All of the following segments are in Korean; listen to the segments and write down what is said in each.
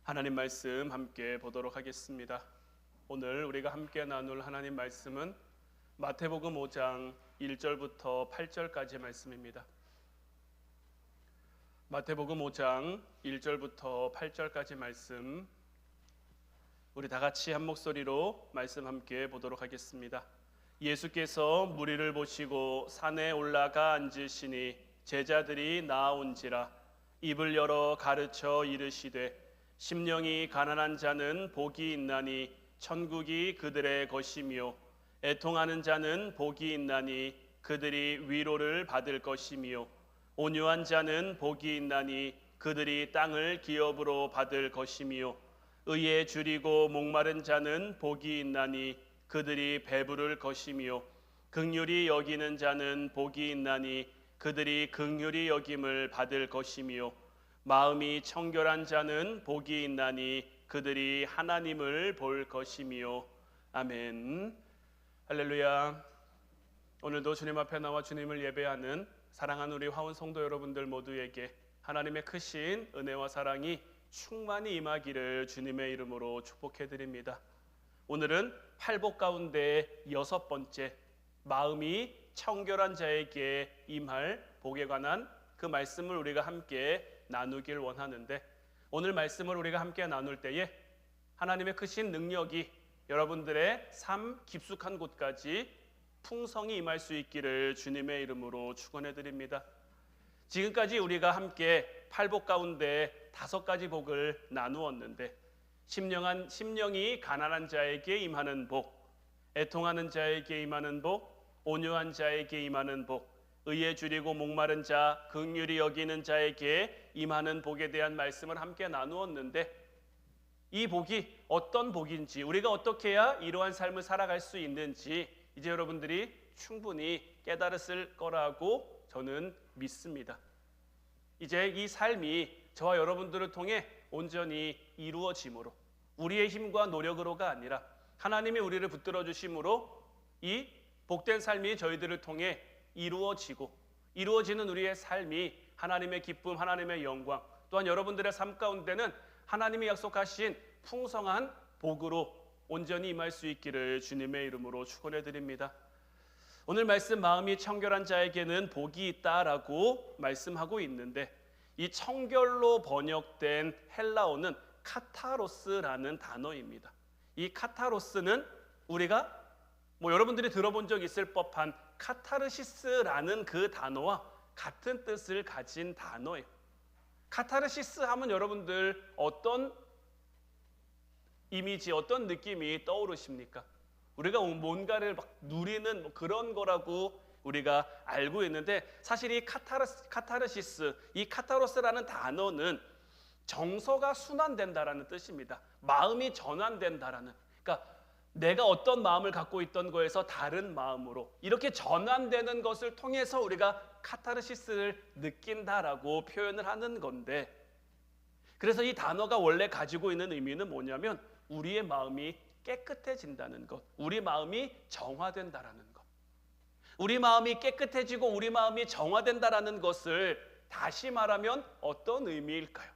하나님 말씀 함께 보도록 하겠습니다. 오늘 우리가 함께 나눌 하나님 말씀은 마태복음 5장 1절부터 8절까지의 말씀입니다. 마태복음 5장 1절부터 8절까지 말씀, 우리 다 같이 한 목소리로 말씀 함께 보도록 하겠습니다. 예수께서 무리를 보시고 산에 올라가 앉으시니 제자들이 나아온지라. 입을 열어 가르쳐 이르시되 심령이 가난한 자는 복이 있나니 천국이 그들의 것이며, 애통하는 자는 복이 있나니 그들이 위로를 받을 것이며, 온유한 자는 복이 있나니 그들이 땅을 기업으로 받을 것이며, 의에 줄이고 목마른 자는 복이 있나니 그들이 배부를 것이며, 긍휼히 여기는 자는 복이 있나니 그들이 긍휼히 여김을 받을 것이며, 마음이 청결한 자는 복이 있나니 그들이 하나님을 볼 것이며. 아멘. 할렐루야. 오늘도 주님 앞에 나와 주님을 예배하는 사랑하는 우리 화원 성도 여러분들 모두에게 하나님의 크신 은혜와 사랑이 충만히 임하기를 주님의 이름으로 축복해 드립니다. 오늘은 팔복 가운데 6번째, 마음이 청결한 자에게 임할 복에 관한 그 말씀을 우리가 함께 나누길 원하는데, 오늘 말씀을 우리가 함께 나눌 때에 하나님의 크신 능력이 여러분들의 삶 깊숙한 곳까지 풍성히 임할 수 있기를 주님의 이름으로 축원해 드립니다. 지금까지 우리가 함께 팔복 가운데 5가지 복을 나누었는데, 심령이 가난한 자에게 임하는 복, 애통하는 자에게 임하는 복, 온유한 자에게 임하는 복, 의에 줄이고 목마른 자, 긍휼히 여기는 자에게 임하는 복에 대한 말씀을 함께 나누었는데, 이 복이 어떤 복인지, 우리가 어떻게 해야 이러한 삶을 살아갈 수 있는지 이제 여러분들이 충분히 깨달았을 거라고 저는 믿습니다. 이제 이 삶이 저와 여러분들을 통해 온전히 이루어짐으로, 우리의 힘과 노력으로가 아니라 하나님이 우리를 붙들어 주심으로 이 복된 삶이 저희들을 통해 이루어지는 우리의 삶이 하나님의 기쁨, 하나님의 영광, 또한 여러분들의 삶 가운데는 하나님이 약속하신 풍성한 복으로 온전히 임할 수 있기를 주님의 이름으로 축원해 드립니다. 오늘 말씀, 마음이 청결한 자에게는 복이 있다라고 말씀하고 있는데, 이 청결로 번역된 헬라어는 카타로스라는 단어입니다. 이 카타로스는 우리가 여러분들이 들어본 적 있을 법한 카타르시스라는 그 단어와 같은 뜻을 가진 단어예요. 카타르시스 하면 여러분들 어떤 이미지, 어떤 느낌이 떠오르십니까? 우리가 뭔가를 막 누리는 그런 거라고 우리가 알고 있는데, 사실 이 카타르시스, 이 카타로스라는 단어는 정서가 순환된다라는 뜻입니다. 마음이 전환된다라는, 그러니까 내가 어떤 마음을 갖고 있던 거에서 다른 마음으로 이렇게 전환되는 것을 통해서 우리가 카타르시스를 느낀다라고 표현을 하는 건데, 그래서 이 단어가 원래 가지고 있는 의미는 뭐냐면 우리의 마음이 깨끗해진다는 것, 우리 마음이 정화된다라는 것. 우리 마음이 깨끗해지고 우리 마음이 정화된다라는 것을 다시 말하면 어떤 의미일까요?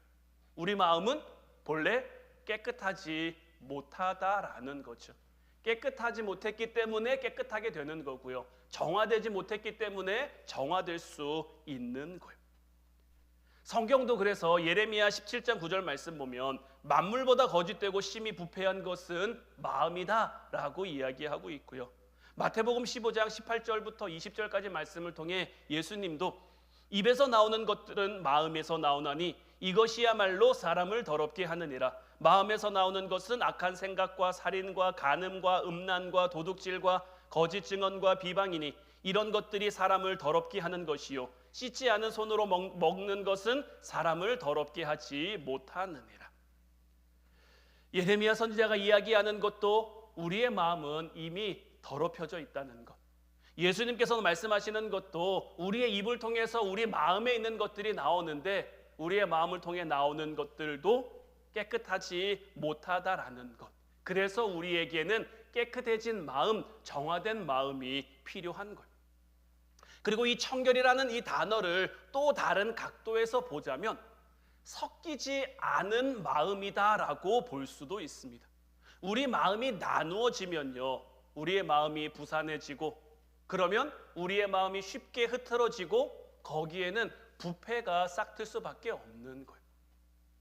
우리 마음은 본래 깨끗하지 못하다라는 거죠. 깨끗하지 못했기 때문에 깨끗하게 되는 거고요, 정화되지 못했기 때문에 정화될 수 있는 거예요. 성경도 그래서 예레미야 17장 9절 말씀 보면 만물보다 거짓되고 심히 부패한 것은 마음이다 라고 이야기하고 있고요, 마태복음 15장 18절부터 20절까지 말씀을 통해 예수님도 입에서 나오는 것들은 마음에서 나오나니 이것이야말로 사람을 더럽게 하느니라. 마음에서 나오는 것은 악한 생각과 살인과 간음과 음란과 도둑질과 거짓 증언과 비방이니 이런 것들이 사람을 더럽게 하는 것이요, 씻지 않은 손으로 먹는 것은 사람을 더럽게 하지 못하느니라. 예레미야 선지자가 이야기하는 것도 우리의 마음은 이미 더럽혀져 있다는 것, 예수님께서 말씀하시는 것도 우리의 입을 통해서 우리 마음에 있는 것들이 나오는데 우리의 마음을 통해 나오는 것들도 깨끗하지 못하다라는 것. 그래서 우리에게는 깨끗해진 마음, 정화된 마음이 필요한 거예요. 그리고 이 청결이라는 이 단어를 또 다른 각도에서 보자면 섞이지 않은 마음이다라고 볼 수도 있습니다. 우리 마음이 나누어지면요, 우리의 마음이 부산해지고, 그러면 우리의 마음이 쉽게 흐트러지고 거기에는 부패가 싹틀 수밖에 없는 거예요.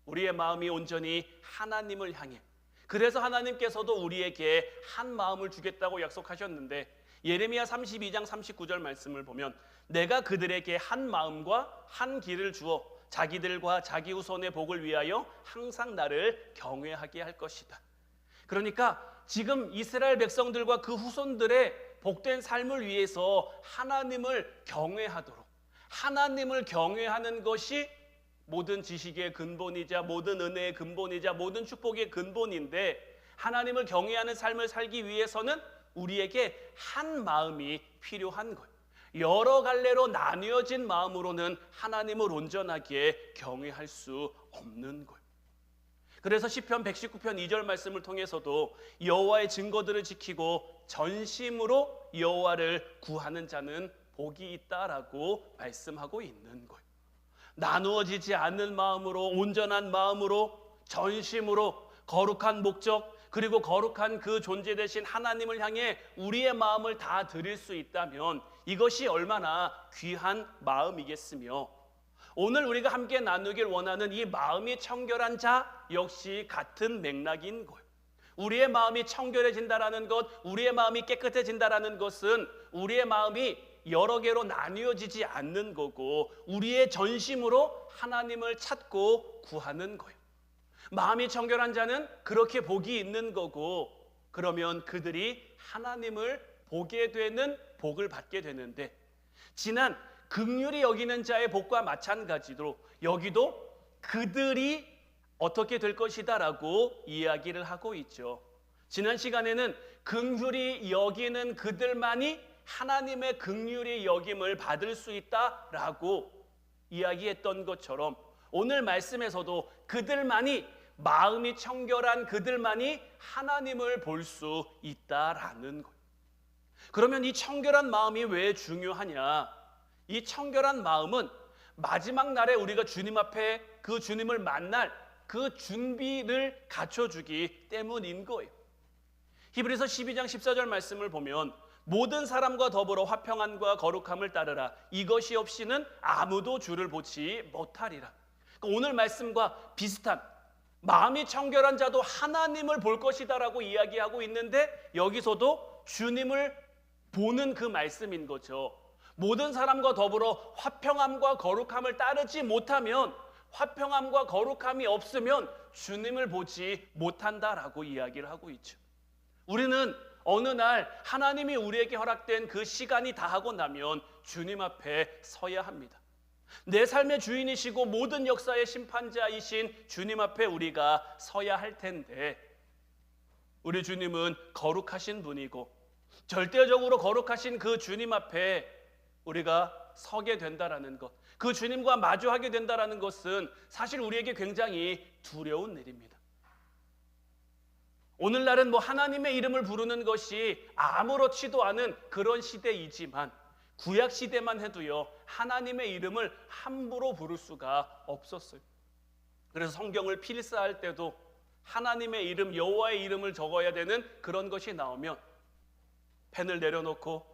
우리의 마음이 온전히 하나님을 향해, 그래서 하나님께서도 우리에게 한 마음을 주겠다고 약속하셨는데, 예레미야 32장 39절 말씀을 보면 내가 그들에게 한 마음과 한 길을 주어 자기들과 자기 후손의 복을 위하여 항상 나를 경외하게 할 것이다. 그러니까 지금 이스라엘 백성들과 그 후손들의 복된 삶을 위해서 하나님을 경외하도록, 하나님을 경외하는 것이 모든 지식의 근본이자 모든 은혜의 근본이자 모든 축복의 근본인데, 하나님을 경외하는 삶을 살기 위해서는 우리에게 한 마음이 필요한 거예요. 여러 갈래로 나뉘어진 마음으로는 하나님을 온전하게 경외할 수 없는 거예요. 그래서 시편 119편 2절 말씀을 통해서도 여호와의 증거들을 지키고 전심으로 여호와를 구하는 자는 복이 있다라고 말씀하고 있는 거예요. 나누어지지 않는 마음으로, 온전한 마음으로, 전심으로 거룩한 목적, 그리고 거룩한 그 존재 되신 하나님을 향해 우리의 마음을 다 드릴 수 있다면 이것이 얼마나 귀한 마음이겠으며, 오늘 우리가 함께 나누길 원하는 이 마음이 청결한 자 역시 같은 맥락인 거예요. 우리의 마음이 청결해진다라는 것, 우리의 마음이 깨끗해진다라는 것은 우리의 마음이 여러 개로 나뉘어지지 않는 거고, 우리의 전심으로 하나님을 찾고 구하는 거예요. 마음이 청결한 자는 그렇게 복이 있는 거고, 그러면 그들이 하나님을 보게 되는 복을 받게 되는데, 지난 긍휼히 여기는 자의 복과 마찬가지로 여기도 그들이 어떻게 될 것이다라고 이야기를 하고 있죠. 지난 시간에는 긍휼히 여기는 그들만이 하나님의 긍휼히 여김을 받을 수 있다라고 이야기했던 것처럼, 오늘 말씀에서도 그들만이, 마음이 청결한 그들만이 하나님을 볼 수 있다라는 거예요. 그러면 이 청결한 마음이 왜 중요하냐? 이 청결한 마음은 마지막 날에 우리가 주님 앞에 그 주님을 만날 그 준비를 갖춰주기 때문인 거예요. 히브리서 12장 14절 말씀을 보면 모든 사람과 더불어 화평함과 거룩함을 따르라. 이것이 없이는 아무도 주를 보지 못하리라. 그러니까 오늘 말씀과 비슷한, 마음이 청결한 자도 하나님을 볼 것이다라고 이야기하고 있는데, 여기서도 주님을 보는 그 말씀인 거죠. 모든 사람과 더불어 화평함과 거룩함을 따르지 못하면, 화평함과 거룩함이 없으면 주님을 보지 못한다라고 이야기를 하고 있죠. 우리는 어느 날 하나님이 우리에게 허락된 그 시간이 다하고 나면 주님 앞에 서야 합니다. 내 삶의 주인이시고 모든 역사의 심판자이신 주님 앞에 우리가 서야 할 텐데, 우리 주님은 거룩하신 분이고 절대적으로 거룩하신 그 주님 앞에 우리가 서게 된다라는 것, 그 주님과 마주하게 된다라는 것은 사실 우리에게 굉장히 두려운 일입니다. 오늘날은 하나님의 이름을 부르는 것이 아무렇지도 않은 그런 시대이지만, 구약 시대만 해도요, 하나님의 이름을 함부로 부를 수가 없었어요. 그래서 성경을 필사할 때도 하나님의 이름, 여호와의 이름을 적어야 되는 그런 것이 나오면 펜을 내려놓고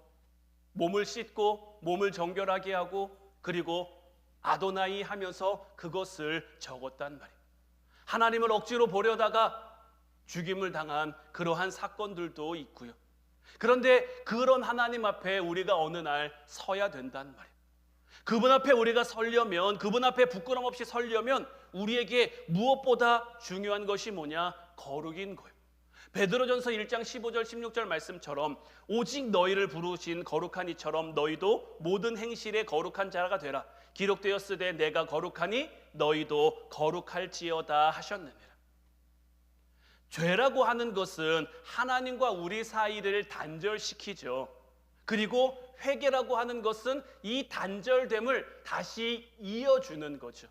몸을 씻고 몸을 정결하게 하고, 그리고 아도나이 하면서 그것을 적었단 말이에요. 하나님을 억지로 보려다가 죽임을 당한 그러한 사건들도 있고요. 그런데 그런 하나님 앞에 우리가 어느 날 서야 된단 말이에요. 그분 앞에 우리가 서려면, 그분 앞에 부끄럼 없이 서려면 우리에게 무엇보다 중요한 것이 뭐냐? 거룩인 거예요. 베드로전서 1장 15절 16절 말씀처럼 오직 너희를 부르신 거룩한 이처럼 너희도 모든 행실에 거룩한 자가 되라. 기록되었으되 내가 거룩하니 너희도 거룩할지어다 하셨느니라. 죄라고 하는 것은 하나님과 우리 사이를 단절시키죠. 그리고 회개라고 하는 것은 이 단절됨을 다시 이어주는 거죠.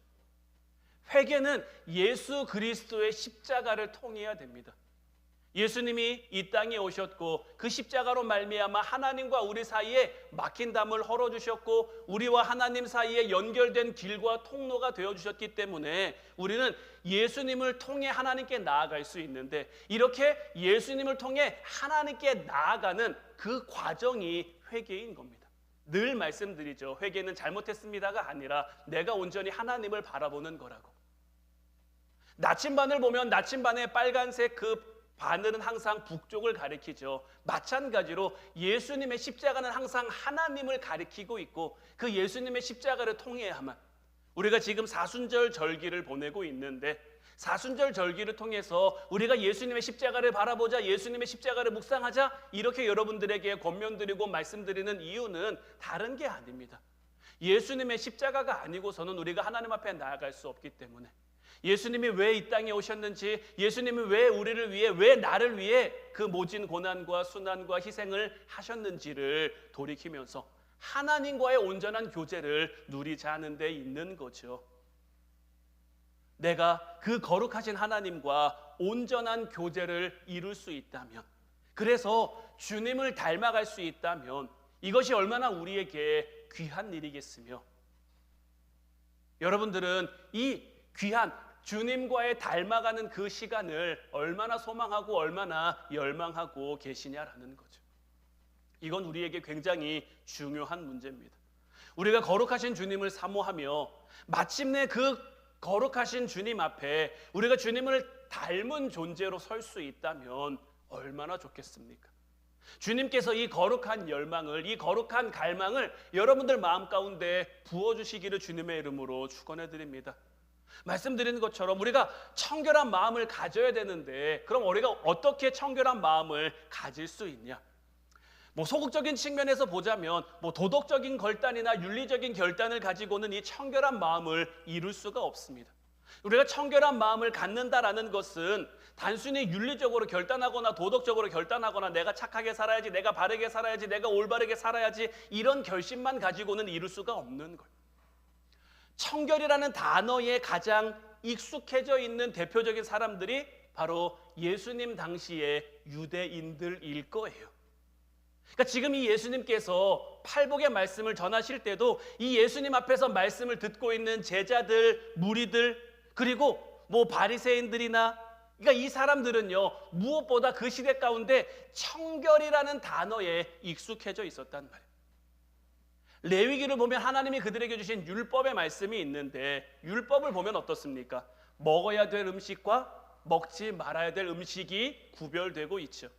회개는 예수 그리스도의 십자가를 통해야 됩니다. 예수님이 이 땅에 오셨고 그 십자가로 말미암아 하나님과 우리 사이에 막힌 담을 헐어주셨고 우리와 하나님 사이에 연결된 길과 통로가 되어주셨기 때문에 우리는 예수님을 통해 하나님께 나아갈 수 있는데, 이렇게 예수님을 통해 하나님께 나아가는 그 과정이 회개인 겁니다. 늘 말씀드리죠. 회개는 잘못했습니다가 아니라 내가 온전히 하나님을 바라보는 거라고. 나침반을 보면 나침반의 빨간색 그 바늘은 항상 북쪽을 가리키죠. 마찬가지로 예수님의 십자가는 항상 하나님을 가리키고 있고, 그 예수님의 십자가를 통해야만 우리가 지금 사순절 절기를 보내고 있는데, 사순절 절기를 통해서 우리가 예수님의 십자가를 바라보자, 예수님의 십자가를 묵상하자, 이렇게 여러분들에게 권면드리고 말씀드리는 이유는 다른 게 아닙니다. 예수님의 십자가가 아니고서는 우리가 하나님 앞에 나아갈 수 없기 때문에, 예수님이 왜 이 땅에 오셨는지, 예수님이 왜 우리를 위해, 왜 나를 위해 그 모진 고난과 순환과 희생을 하셨는지를 돌이키면서 하나님과의 온전한 교제를 누리자 하는 데 있는 거죠. 내가 그 거룩하신 하나님과 온전한 교제를 이룰 수 있다면, 그래서 주님을 닮아갈 수 있다면 이것이 얼마나 우리에게 귀한 일이겠으며, 여러분들은 이 귀한 주님과의 닮아가는 그 시간을 얼마나 소망하고 얼마나 열망하고 계시냐라는 거죠. 이건 우리에게 굉장히 중요한 문제입니다. 우리가 거룩하신 주님을 사모하며 마침내 그 거룩하신 주님 앞에 우리가 주님을 닮은 존재로 설 수 있다면 얼마나 좋겠습니까? 주님께서 이 거룩한 열망을, 이 거룩한 갈망을 여러분들 마음 가운데 부어주시기를 주님의 이름으로 축원해 드립니다. 말씀드리는 것처럼 우리가 청결한 마음을 가져야 되는데, 그럼 우리가 어떻게 청결한 마음을 가질 수 있냐? 소극적인 측면에서 보자면 도덕적인 결단이나 윤리적인 결단을 가지고는 이 청결한 마음을 이룰 수가 없습니다. 우리가 청결한 마음을 갖는다라는 것은 단순히 윤리적으로 결단하거나 도덕적으로 결단하거나 내가 착하게 살아야지, 내가 바르게 살아야지, 내가 올바르게 살아야지, 이런 결심만 가지고는 이룰 수가 없는 거예요. 청결이라는 단어에 가장 익숙해져 있는 대표적인 사람들이 바로 예수님 당시의 유대인들일 거예요. 그러니까 지금 이 예수님께서 팔복의 말씀을 전하실 때도 이 예수님 앞에서 말씀을 듣고 있는 제자들, 무리들, 그리고 바리새인들이나, 그러니까 이 사람들은요, 무엇보다 그 시대 가운데 청결이라는 단어에 익숙해져 있었단 말이에요. 레위기를 보면 하나님이 그들에게 주신 율법의 말씀이 있는데, 율법을 보면 어떻습니까? 먹어야 될 음식과 먹지 말아야 될 음식이 구별되고 있죠.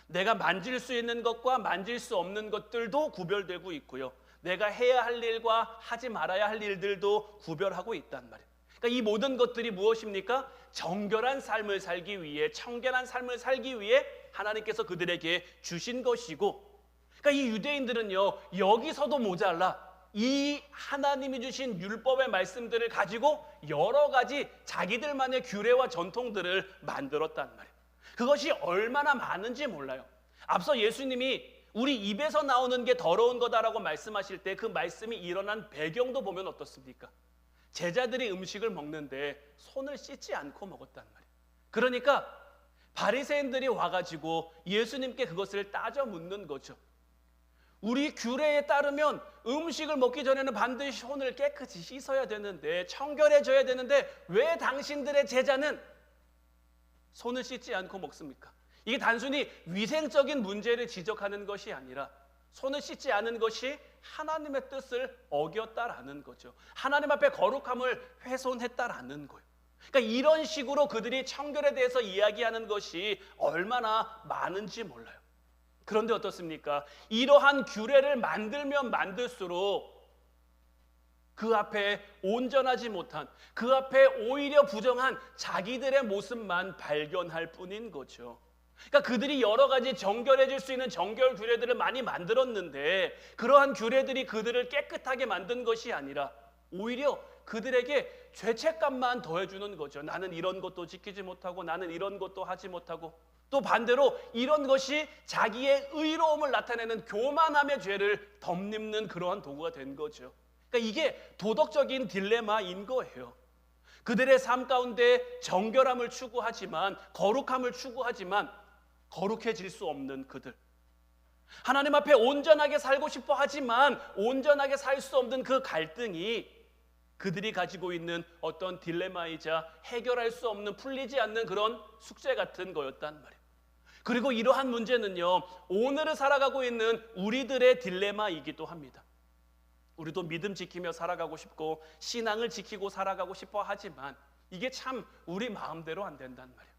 내가 만질 수 있는 것과 만질 수 없는 것들도 구별되고 있고요, 내가 해야 할 일과 하지 말아야 할 일들도 구별하고 있단 말이에요. 그러니까 이 모든 것들이 무엇입니까? 정결한 삶을 살기 위해, 청결한 삶을 살기 위해 하나님께서 그들에게 주신 것이고, 그러니까 이 유대인들은요, 여기서도 모자라 이 하나님이 주신 율법의 말씀들을 가지고 여러 가지 자기들만의 규례와 전통들을 만들었단 말이에요. 그것이 얼마나 많은지 몰라요. 앞서 예수님이 우리 입에서 나오는 게 더러운 거다라고 말씀하실 때 그 말씀이 일어난 배경도 보면 어떻습니까? 제자들이 음식을 먹는데 손을 씻지 않고 먹었단 말이에요. 그러니까 바리새인들이 와가지고 예수님께 그것을 따져 묻는 거죠. 우리 규례에 따르면 음식을 먹기 전에는 반드시 손을 깨끗이 씻어야 되는데, 청결해져야 되는데 왜 당신들의 제자는 손을 씻지 않고 먹습니까? 이게 단순히 위생적인 문제를 지적하는 것이 아니라 손을 씻지 않은 것이 하나님의 뜻을 어겼다라는 거죠. 하나님 앞에 거룩함을 훼손했다라는 거예요. 그러니까 이런 식으로 그들이 청결에 대해서 이야기하는 것이 얼마나 많은지 몰라요. 그런데 어떻습니까? 이러한 규례를 만들면 만들수록 그 앞에 온전하지 못한, 그 앞에 오히려 부정한 자기들의 모습만 발견할 뿐인 거죠. 그러니까 그들이 여러 가지 정결해질 수 있는 정결 규례들을 많이 만들었는데, 그러한 규례들이 그들을 깨끗하게 만든 것이 아니라 오히려 그들에게 죄책감만 더해주는 거죠. 나는 이런 것도 지키지 못하고, 나는 이런 것도 하지 못하고, 또 반대로 이런 것이 자기의 의로움을 나타내는 교만함의 죄를 덧입는 그러한 도구가 된 거죠. 그러니까 이게 도덕적인 딜레마인 거예요. 그들의 삶 가운데 정결함을 추구하지만, 거룩함을 추구하지만 거룩해질 수 없는 그들, 하나님 앞에 온전하게 살고 싶어 하지만 온전하게 살 수 없는 그 갈등이 그들이 가지고 있는 어떤 딜레마이자 해결할 수 없는, 풀리지 않는 그런 숙제 같은 거였단 말이에요. 그리고 이러한 문제는요, 오늘을 살아가고 있는 우리들의 딜레마이기도 합니다. 우리도 믿음 지키며 살아가고 싶고 신앙을 지키고 살아가고 싶어 하지만 이게 참 우리 마음대로 안 된단 말이에요.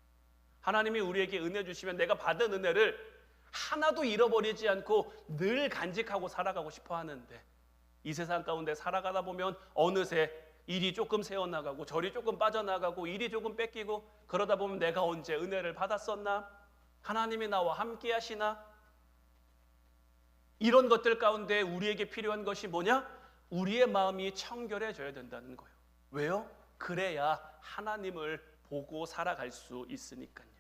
하나님이 우리에게 은혜 주시면 내가 받은 은혜를 하나도 잃어버리지 않고 늘 간직하고 살아가고 싶어 하는데, 이 세상 가운데 살아가다 보면 어느새 일이 조금 새어나가고 저리 조금 빠져나가고 일이 조금 뺏기고, 그러다 보면 내가 언제 은혜를 받았었나? 하나님이 나와 함께 하시나? 이런 것들 가운데 우리에게 필요한 것이 뭐냐? 우리의 마음이 청결해져야 된다는 거예요. 왜요? 그래야 하나님을 보고 살아갈 수 있으니까요.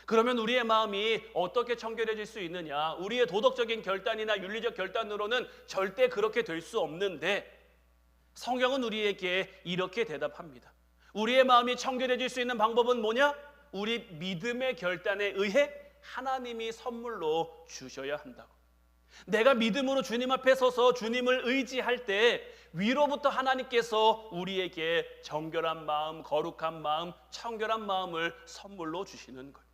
그러면 우리의 마음이 어떻게 청결해질 수 있느냐? 우리의 도덕적인 결단이나 윤리적 결단으로는 절대 그렇게 될 수 없는데, 성경은 우리에게 이렇게 대답합니다. 우리의 마음이 청결해질 수 있는 방법은 뭐냐? 우리 믿음의 결단에 의해 하나님이 선물로 주셔야 한다고. 내가 믿음으로 주님 앞에 서서 주님을 의지할 때 위로부터 하나님께서 우리에게 정결한 마음, 거룩한 마음, 청결한 마음을 선물로 주시는 거예요.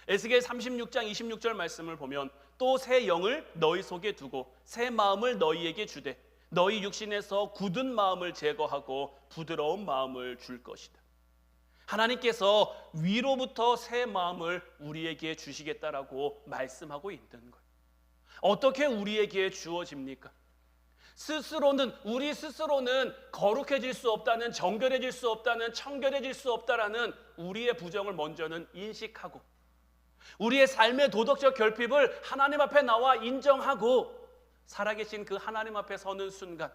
에스겔 36장 26절 말씀을 보면, 또 새 영을 너희 속에 두고 새 마음을 너희에게 주되 너희 육신에서 굳은 마음을 제거하고 부드러운 마음을 줄 것이다. 하나님께서 위로부터 새 마음을 우리에게 주시겠다라고 말씀하고 있는 거예요. 어떻게 우리에게 주어집니까? 우리 스스로는 거룩해질 수 없다는, 정결해질 수 없다는, 청결해질 수 없다라는 우리의 부정을 먼저는 인식하고, 우리의 삶의 도덕적 결핍을 하나님 앞에 나와 인정하고 살아계신 그 하나님 앞에 서는 순간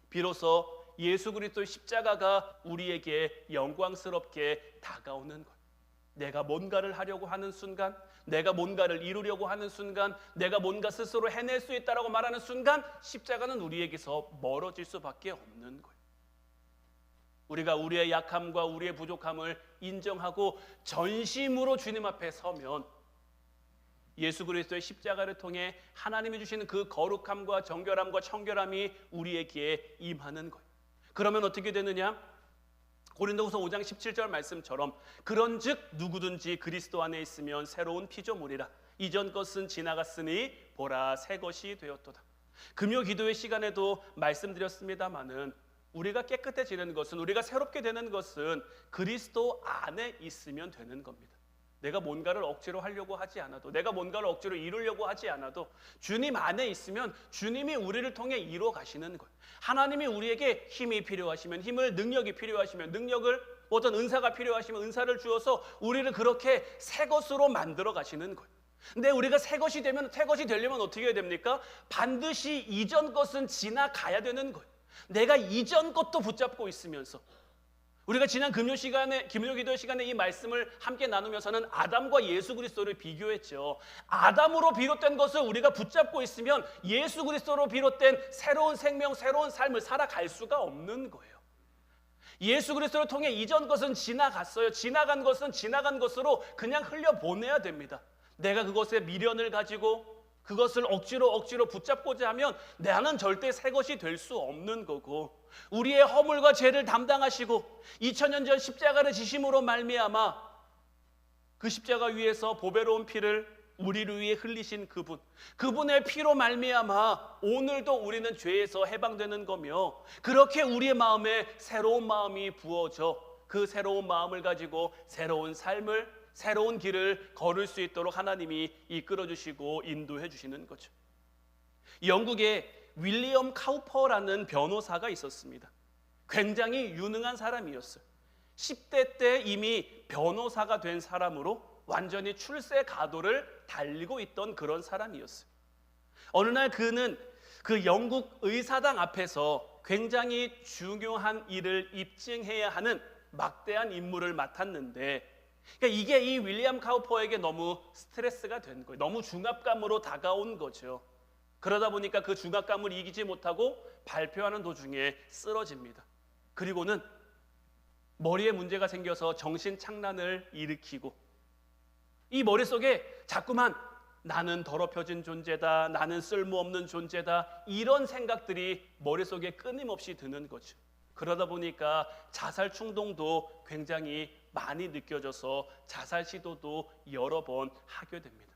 비로소 예수 그리스도의 십자가가 우리에게 영광스럽게 다가오는 것. 내가 뭔가를 하려고 하는 순간, 내가 뭔가를 이루려고 하는 순간, 내가 뭔가 스스로 해낼 수 있다라고 말하는 순간 십자가는 우리에게서 멀어질 수밖에 없는 거예요. 우리가 우리의 약함과 우리의 부족함을 인정하고 전심으로 주님 앞에 서면 예수 그리스도의 십자가를 통해 하나님이 주시는 그 거룩함과 정결함과 청결함이 우리에게 임하는 거예요. 그러면 어떻게 되느냐? 고린도후서 5장 17절 말씀처럼, 그런즉 누구든지 그리스도 안에 있으면 새로운 피조물이라, 이전 것은 지나갔으니 보라 새 것이 되었도다. 금요 기도회 시간에도 말씀드렸습니다마는 우리가 깨끗해지는 것은, 우리가 새롭게 되는 것은 그리스도 안에 있으면 되는 겁니다. 내가 뭔가를 억지로 하려고 하지 않아도, 내가 뭔가를 억지로 이루려고 하지 않아도 주님 안에 있으면 주님이 우리를 통해 이루어 가시는 거예요. 하나님이 우리에게 힘이 필요하시면 힘을, 능력이 필요하시면 능력을, 어떤 은사가 필요하시면 은사를 주어서 우리를 그렇게 새 것으로 만들어 가시는 거예요. 근데 우리가 새 것이 되려면 어떻게 해야 됩니까? 반드시 이전 것은 지나가야 되는 거예요. 내가 이전 것도 붙잡고 있으면서, 우리가 지난 금요 기도 시간에 이 말씀을 함께 나누면서는 아담과 예수 그리스도를 비교했죠. 아담으로 비롯된 것을 우리가 붙잡고 있으면 예수 그리스도로 비롯된 새로운 생명, 새로운 삶을 살아갈 수가 없는 거예요. 예수 그리스도를 통해 이전 것은 지나갔어요. 지나간 것은 지나간 것으로 그냥 흘려보내야 됩니다. 내가 그것에 미련을 가지고 그것을 억지로 붙잡고자 하면 나는 절대 새 것이 될 수 없는 거고, 우리의 허물과 죄를 담당하시고 2000년 전 십자가를 지심으로 말미암아 그 십자가 위에서 보배로운 피를 우리를 위해 흘리신 그분의 피로 말미암아 오늘도 우리는 죄에서 해방되는 거며, 그렇게 우리의 마음에 새로운 마음이 부어져 그 새로운 마음을 가지고 새로운 삶을, 새로운 길을 걸을 수 있도록 하나님이 이끌어 주시고 인도해 주시는 거죠. 영국에 윌리엄 카우퍼라는 변호사가 있었습니다. 굉장히 유능한 사람이었어요. 10대 때 이미 변호사가 된 사람으로 완전히 출세 가도를 달리고 있던 그런 사람이었어요. 어느 날 그는 그 영국 의사당 앞에서 굉장히 중요한 일을 입증해야 하는 막대한 임무를 맡았는데, 그러니까 이게 이 윌리엄 카우퍼에게 너무 스트레스가 된 거예요. 너무 중압감으로 다가온 거죠. 그러다 보니까 그 중압감을 이기지 못하고 발표하는 도중에 쓰러집니다. 그리고는 머리에 문제가 생겨서 정신착란을 일으키고 이 머릿속에 자꾸만 나는 더럽혀진 존재다, 나는 쓸모없는 존재다, 이런 생각들이 머릿속에 끊임없이 드는 거죠. 그러다 보니까 자살 충동도 굉장히 많이 느껴져서 자살 시도도 여러 번 하게 됩니다.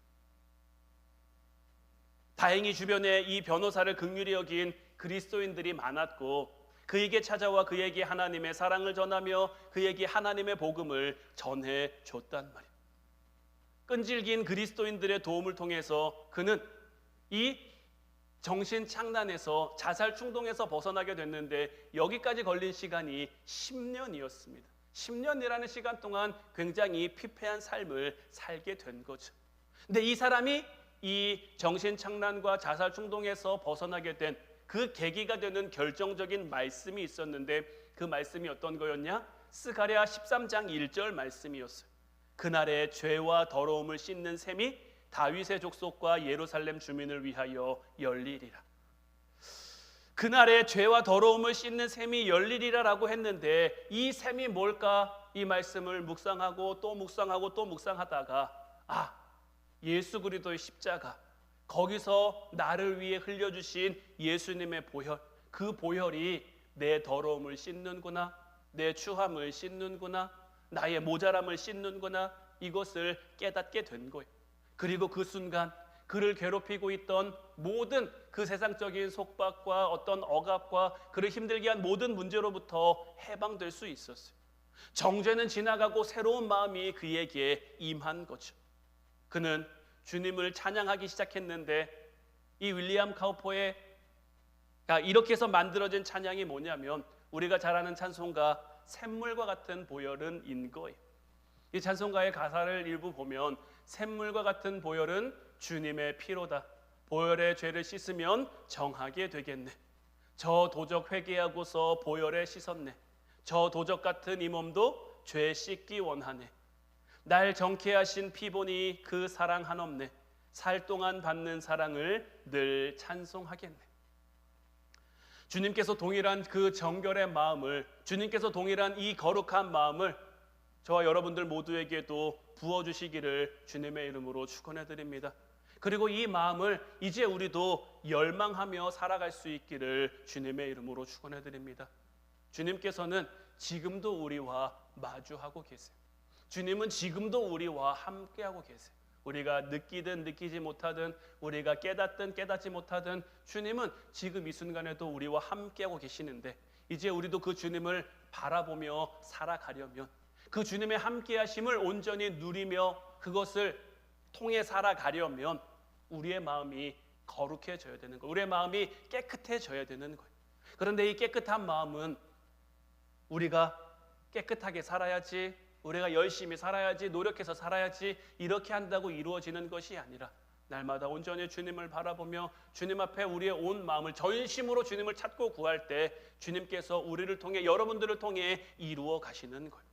다행히 주변에 이 변호사를 긍휼히 여긴 그리스도인들이 많았고, 그에게 찾아와 그에게 하나님의 사랑을 전하며 그에게 하나님의 복음을 전해줬단 말이에요. 끈질긴 그리스도인들의 도움을 통해서 그는 이 정신착란에서 자살 충동에서 벗어나게 됐는데, 여기까지 걸린 시간이 10년이었습니다. 10년이라는 시간 동안 굉장히 피폐한 삶을 살게 된 거죠. 근데 이 사람이 이 정신착란과 자살 충동에서 벗어나게 된 그 계기가 되는 결정적인 말씀이 있었는데, 그 말씀이 어떤 거였냐? 스가랴 13장 1절 말씀이었어요. 그날의 죄와 더러움을 씻는 셈이 다윗의 족속과 예루살렘 주민을 위하여 열리리라. 그날의 죄와 더러움을 씻는 셈이 열리리라라고 했는데, 이 셈이 뭘까? 이 말씀을 묵상하고 또 묵상하고 또 묵상하다가 예수 그리스도의 십자가, 거기서 나를 위해 흘려주신 예수님의 보혈, 그 보혈이 내 더러움을 씻는구나, 내 추함을 씻는구나, 나의 모자람을 씻는구나, 이것을 깨닫게 된 거예요. 그리고 그 순간 그를 괴롭히고 있던 모든 그 세상적인 속박과 어떤 억압과 그를 힘들게 한 모든 문제로부터 해방될 수 있었어요. 정죄는 지나가고 새로운 마음이 그에게 임한 거죠. 그는 주님을 찬양하기 시작했는데, 이 윌리엄 카우퍼의 이렇게 해서 만들어진 찬양이 뭐냐면, 우리가 잘 아는 찬송가 샘물과 같은 보혈은 인 거예요. 이 찬송가의 가사를 일부 보면, 샘물과 같은 보혈은 주님의 피로다. 보혈의 죄를 씻으면 정하게 되겠네. 저 도적 회개하고서 보혈에 씻었네. 저 도적 같은 이 몸도 죄 씻기 원하네. 날 정케 하신 피 보니 그 사랑 한없네. 살 동안 받는 사랑을 늘 찬송하겠네. 주님께서 동일한 그 정결의 마음을, 주님께서 동일한 이 거룩한 마음을 저와 여러분들 모두에게도 부어주시기를 주님의 이름으로 축원해 드립니다. 그리고 이 마음을 이제 우리도 열망하며 살아갈 수 있기를 주님의 이름으로 축원해 드립니다. 주님께서는 지금도 우리와 마주하고 계세요. 주님은 지금도 우리와 함께하고 계세요. 우리가 느끼든 느끼지 못하든, 우리가 깨닫든 깨닫지 못하든, 주님은 지금 이 순간에도 우리와 함께하고 계시는데, 이제 우리도 그 주님을 바라보며 살아가려면, 그 주님의 함께하심을 온전히 누리며 그것을 통해 살아가려면 우리의 마음이 거룩해져야 되는 거예요. 우리의 마음이 깨끗해져야 되는 거예요. 그런데 이 깨끗한 마음은 우리가 깨끗하게 살아야지, 우리가 열심히 살아야지, 노력해서 살아야지, 이렇게 한다고 이루어지는 것이 아니라, 날마다 온전히 주님을 바라보며 주님 앞에 우리의 온 마음을 전심으로 주님을 찾고 구할 때 주님께서 우리를 통해, 여러분들을 통해 이루어 가시는 거예요.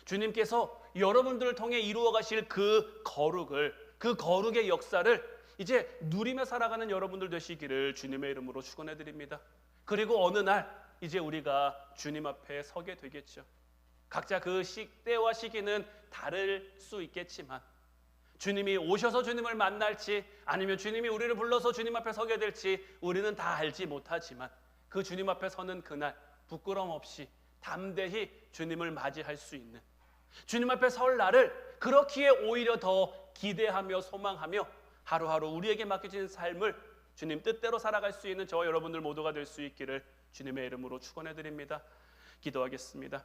주님께서 여러분들을 통해 이루어 가실 그 거룩을, 그 거룩의 역사를 이제 누리며 살아가는 여러분들 되시기를 주님의 이름으로 축원해 드립니다. 그리고 어느 날 이제 우리가 주님 앞에 서게 되겠죠. 각자 그 때와 시기는 다를 수 있겠지만, 주님이 오셔서 주님을 만날지 아니면 주님이 우리를 불러서 주님 앞에 서게 될지 우리는 다 알지 못하지만, 그 주님 앞에 서는 그날 부끄럼 없이 담대히 주님을 맞이할 수 있는, 주님 앞에 설 날을 그렇기에 오히려 더 기대하며 소망하며 하루하루 우리에게 맡겨진 삶을 주님 뜻대로 살아갈 수 있는 저와 여러분들 모두가 될 수 있기를 주님의 이름으로 축원해 드립니다. 기도하겠습니다.